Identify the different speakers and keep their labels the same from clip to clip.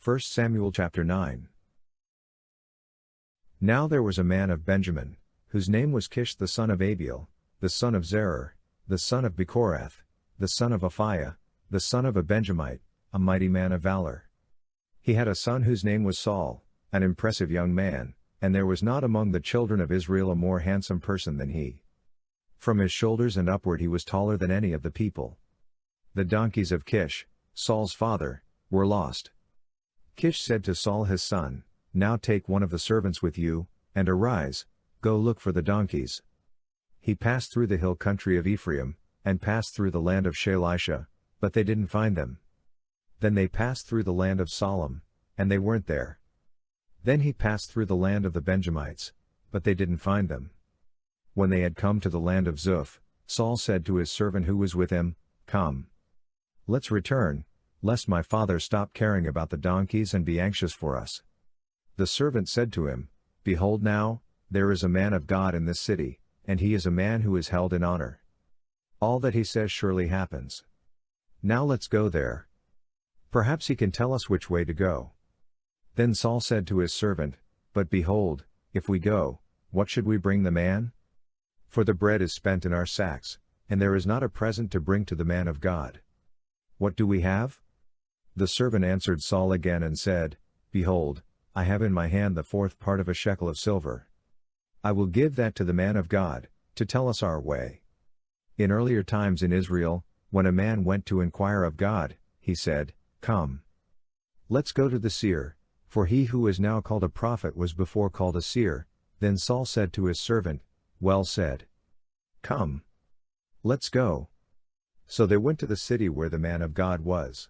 Speaker 1: 1 Samuel chapter 9. Now there was a man of Benjamin, whose name was Kish the son of Abiel, the son of Zerah, the son of Bechorath, the son of Aphiah, the son of a Benjamite, a mighty man of valor. He had a son whose name was Saul, an impressive young man, and there was not among the children of Israel a more handsome person than he. From his shoulders and upward he was taller than any of the people. The donkeys of Kish, Saul's father, were lost. Kish said to Saul his son, "Now take one of the servants with you, and arise, go look for the donkeys." He passed through the hill country of Ephraim, and passed through the land of Shalisha, but they didn't find them. Then they passed through the land of Solim, and they weren't there. Then he passed through the land of the Benjamites, but they didn't find them. When they had come to the land of Zuph, Saul said to his servant who was with him, "Come. Let's return, lest my father stop caring about the donkeys and be anxious for us." The servant said to him, "Behold now, there is a man of God in this city, and he is a man who is held in honor. All that he says surely happens. Now let's go there. Perhaps he can tell us which way to go." Then Saul said to his servant, "But behold, if we go, what should we bring the man? For the bread is spent in our sacks, and there is not a present to bring to the man of God. What do we have?" The servant answered Saul again and said, "Behold, I have in my hand the fourth part of a shekel of silver. I will give that to the man of God, to tell us our way." In earlier times in Israel, when a man went to inquire of God, he said, "Come. Let's go to the seer," for he who is now called a prophet was before called a seer. Then Saul said to his servant, "Well said. Come. Let's go." So they went to the city where the man of God was.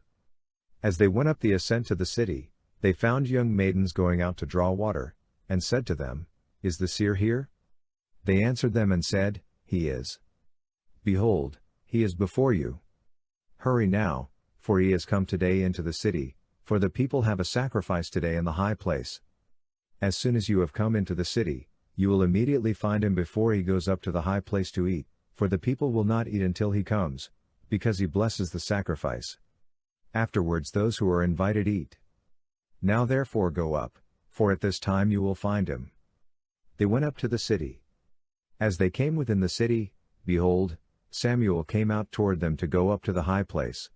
Speaker 1: As they went up the ascent to the city, they found young maidens going out to draw water, and said to them, "Is the seer here?" They answered them and said, "He is. Behold, he is before you. Hurry now, for he has come today into the city, for the people have a sacrifice today in the high place. As soon as you have come into the city, you will immediately find him before he goes up to the high place to eat, for the people will not eat until he comes, because he blesses the sacrifice. Afterwards those who are invited eat. Now therefore go up, for at this time you will find him." They went up to the city. As they came within the city, behold, Samuel came out toward them to go up to the high place.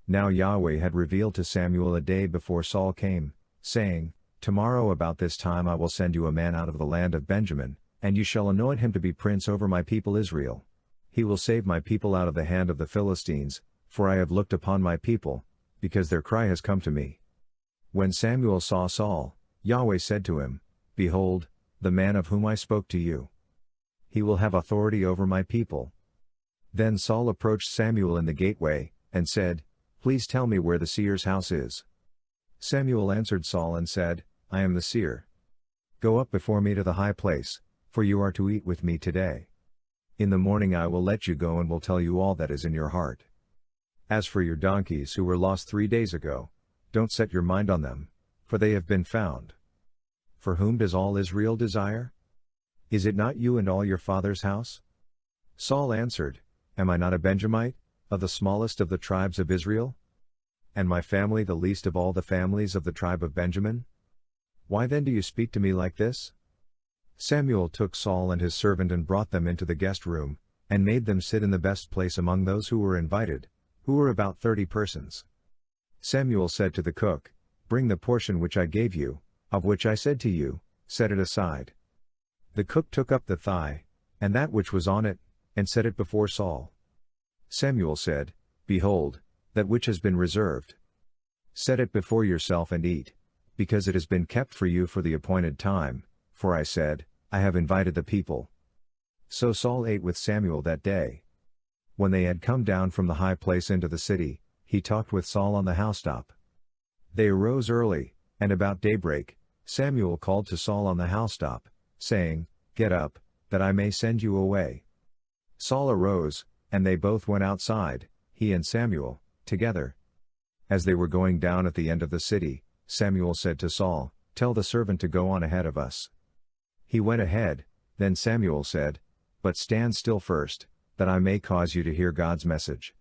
Speaker 1: Now Yahweh had revealed to Samuel a day before Saul came, saying, "Tomorrow about this time I will send you a man out of the land of Benjamin, and you shall anoint him to be prince over my people Israel. He will save my people out of the hand of the Philistines, for I have looked upon my people, because their cry has come to me." When Samuel saw Saul, Yahweh said to him, "Behold, the man of whom I spoke to you. He will have authority over my people." Then Saul approached Samuel in the gateway, and said, "Please tell me where the seer's house is." Samuel answered Saul and said, "I am the seer. Go up before me to the high place, for you are to eat with me today. In the morning I will let you go and will tell you all that is in your heart. As for your donkeys who were lost 3 days ago, don't set your mind on them, for they have been found. For whom does all Israel desire? Is it not you and all your father's house?" Saul answered, "Am I not a Benjamite, of the smallest of the tribes of Israel? And my family the least of all the families of the tribe of Benjamin? Why then do you speak to me like this?" Samuel took Saul and his servant and brought them into the guest room, and made them sit in the best place among those who were invited, who were about 30 persons. Samuel said to the cook, "Bring the portion which I gave you, of which I said to you, set it aside." The cook took up the thigh, and that which was on it, and set it before Saul. Samuel said, "Behold, that which has been reserved. Set it before yourself and eat, because it has been kept for you for the appointed time, for I said, I have invited the people." So Saul ate with Samuel that day. When they had come down from the high place into the city, he talked with Saul on the housetop. They arose early, and about daybreak, Samuel called to Saul on the housetop, saying, "Get up, that I may send you away." Saul arose, and they both went outside, he and Samuel, together. As they were going down at the end of the city, Samuel said to Saul, "Tell the servant to go on ahead of us." He went ahead. Then Samuel said, "But stand still first, that I may cause you to hear God's message."